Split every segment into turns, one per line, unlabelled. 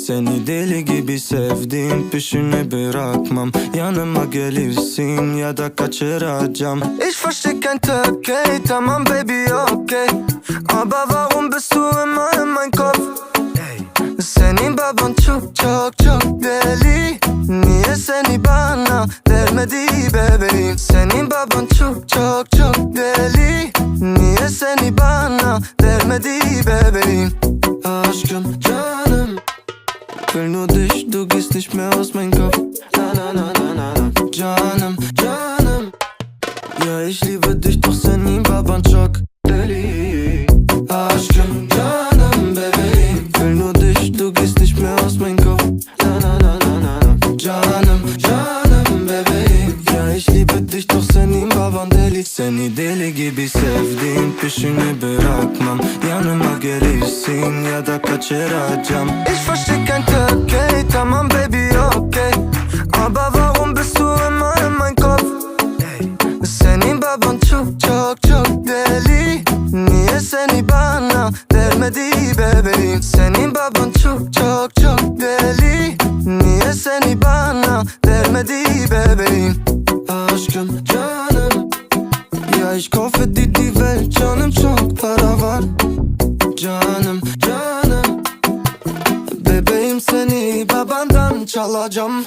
Seni deli gibi sevdim, peşini bırakmam. Yanıma gelirsin ya da kaçıracağım. Ich verstehe kein Türkei, tamam baby okay. Aber warum bist du immer in mein Kopf? Senin baban çok çok çok deli. Niye seni bana vermedi bebeğim? Senin baban çok çok çok deli. Niye seni bana vermedi bebeğim? Aşkım canım, will nur dich, du gehst nicht mehr aus mein Kopf. Na na na na na na. Canım canım, ja ich liebe dich, doch senin baban çok deli. Aşkım canım bebeğim, will nur dich, du gehst nicht mehr aus mein Kopf. Na na na na na. Canım canım bebeğim, ja ich liebe dich, doch senin baban deli. Seni deli gibi sevdim, peşini bırakmam. Yanıma gelirsin ya da kaçıracağım. Ich verstehe kein Türkei, tamam baby okay. Aber warum bist du immer in mein Kopf? Senin baban çok çok çok deli. Niye seni bana vermedi bebeğim? Senin baban çok çok çok deli. Niye seni bana vermedi bebeğim? Aşkım canım, ja ich kaufe dir die Welt. Canım çok para var. Canım canım, bebeğim seni babandan çalacağım.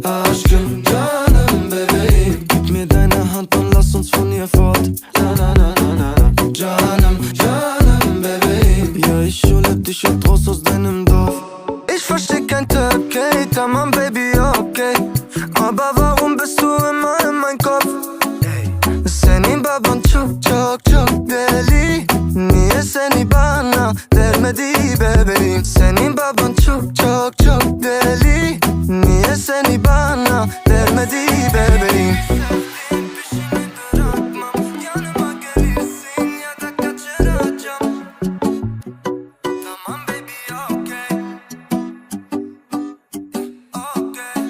Aşkım canım bebeğim, gib mir deine Hand und lass uns von hier fort. Na na na na na. Canım canım bebeğim, ja ich hole dich jetzt raus aus deinem Dorf. Ich verstehe kein Türkei, tamam baby okay. Aber warum bist du immer in mein Kopf? Senin baban çok çok çok deli. Niye seni bana vermedi bebeğim? Senin baban çok çok çok deli. Niye seni bana vermedi bebeğim? Yanıma gelirsin ya da kaçıracağım. Tamam baby okay. Okay.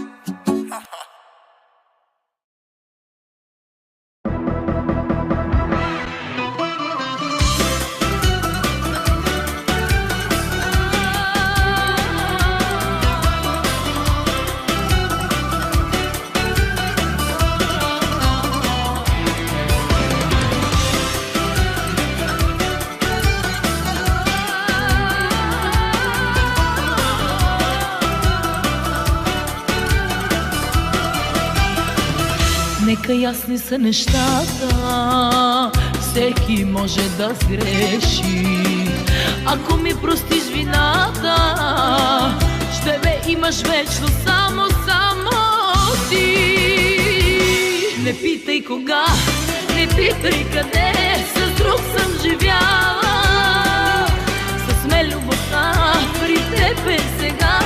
Нека ясни са нещата, всеки може да сгреши. Ако ми простиш вината, ще ме имаш вечно само, само ти. Не питай кога, не питай къде, с друг съм живяла. С мен любовта при теб е сега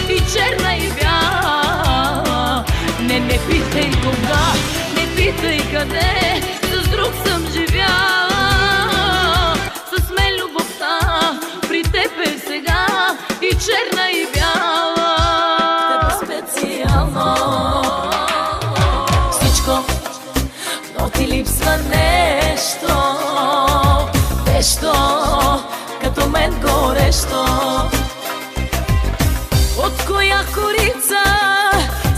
и черна и бяла. Не питай кога, не питай къде, с друг съм живяла. С мен любовта при теб е сега и черна и бяла. Тебе специално всичко, но ти липсва нещо, нещо като мен горещо. От коя корица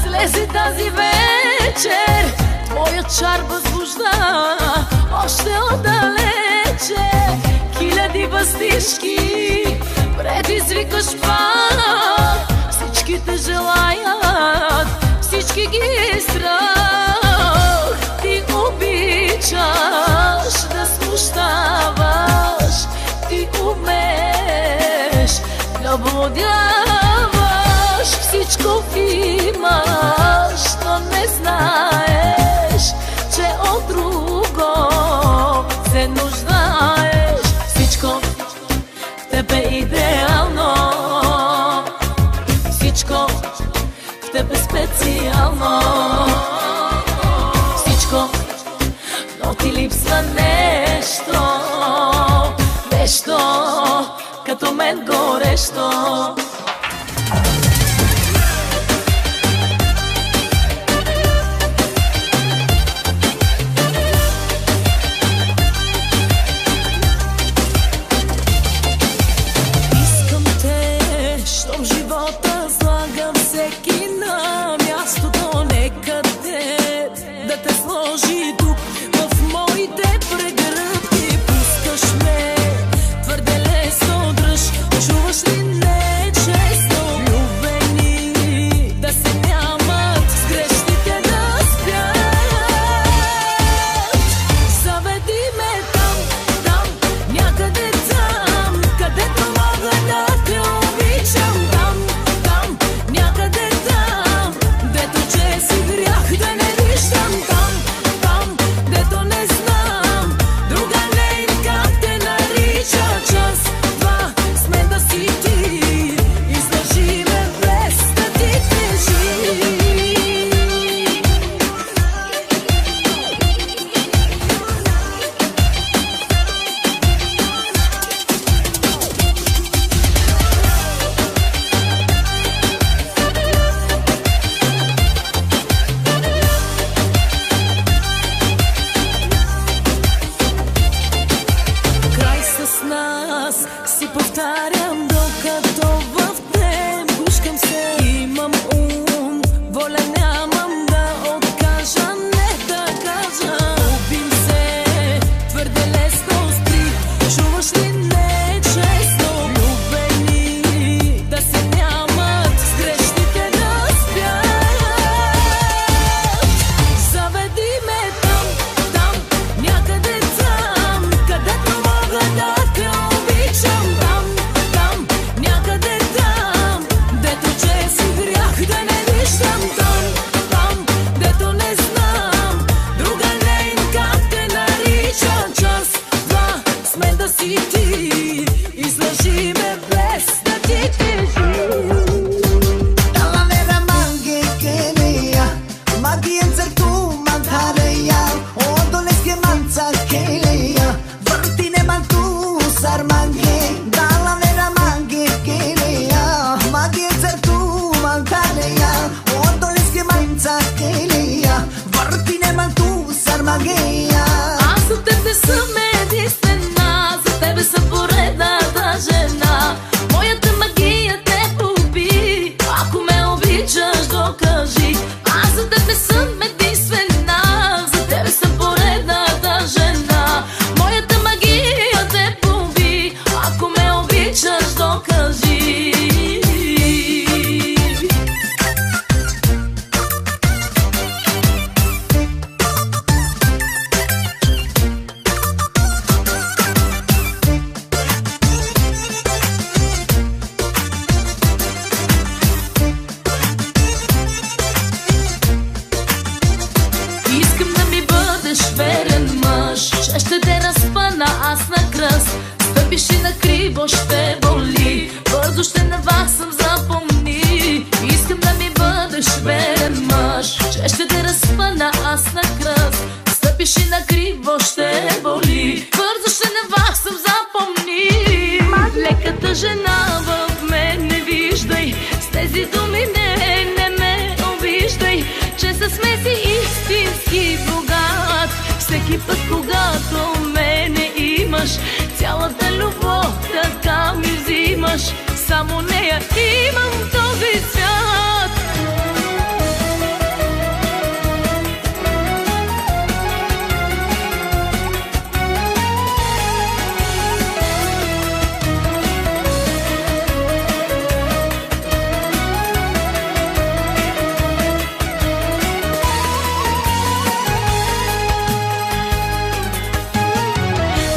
слезе тази вечер, твоят чар възбужда още отдалече. Хиляди въздишки предизвикаш пак, всичките желаят, всички ги е страх. Ти обичаш да смущаваш, ти умееш да блудяваш. Всичко имаш, но не знаеш, че от друго се нуждаеш. Всичко в теб е идеално, всичко в теб е специално. Всичко, но ти липсва нещо, нещо като мен горещо. да си ти, излъжи ме без да ти тежи.
Dalla vera manche che lea, ma chi è tu mancare ya, o dones che manza che lea, vortine man tu sar manche. Dalla vera manche che lea, ma chi è tu mancare ya, o dones che manza che lea, vortine man tu sar manche.
Аз за тебе съм единствена, за тебе съм поредната жена. Моята магия те поби, ако ме обичаш докажи. Аз за тебе съм единствена, за тебе съм поредната жена. Моята магия те поби, ако ме обичаш докажи. Искам да ми бъдеш верен мъж, че ще те разпъна аз на кръст. Стъпиш и на криво ще боли, бързо ще наваксам, запомни. Искам да ми бъдеш верен мъж, че ще те разпъна аз на кръст. Стъпиш и на криво ще боли, бързо ще наваксам, запомни. Леката жена в мен не виждай, с тези думи не ме обиждай, че с смеси истински богат. Всеки път, когато мене имаш, цялата любов така ми взимаш. Само нея имам този свят.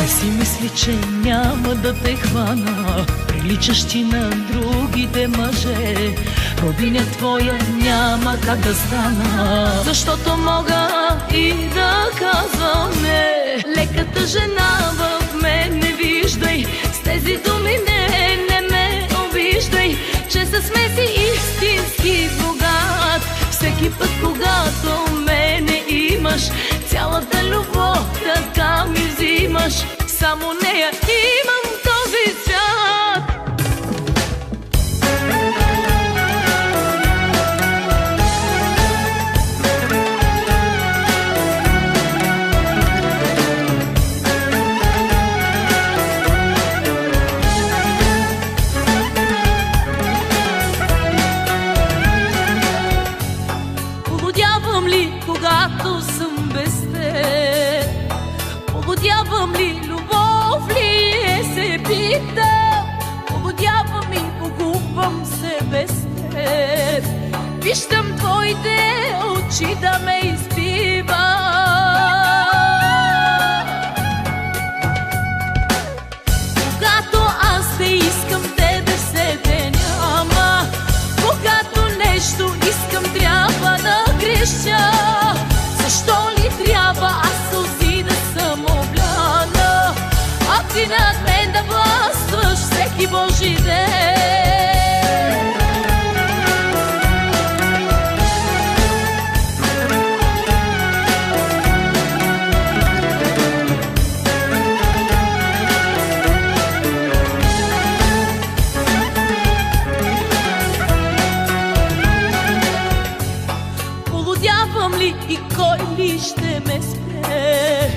Не си мисли, че няма да те хвана, приличаш ти на другите мъже. Родиня твоя няма как да стана, защото мога и да казвам не. Леката жена в мен не виждай, с тези думи не ме обиждай, че с смеси истински богат. Всеки път, когато мене имаш, цялата любов така ми взимаш. Само нея имам този свят. Полудявам ли, когато съм без теб? Полудявам ли, любов ли е, се питам. Полудявам и погубвам се без теб. Виждам твоите очи да ме избиват. Когато аз те искам, тебе все те няма. Когато нещо искам, трябва да греша. Защо ли трябва аз сълзи да съм обляна, а ти над мен да властваш всеки Божи ден? Полудявам ли и кой ли ще ме спре?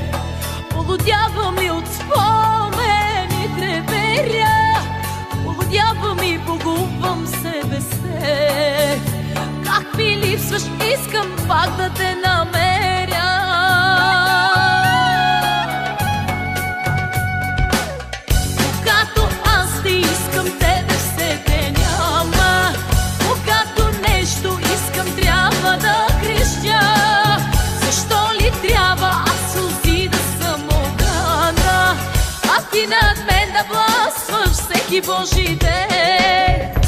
Полудявам ли от спомени треперя? Полудявам и погубвам се без теб. Как ми липсваш, искам пак да те намеря. Когато аз те искам, тебе все те няма. Когато нещо искам, трябва да крещя. Защо ли трябва аз сълзи да съм ограна, а ти над мен да властваш всеки Божи ден?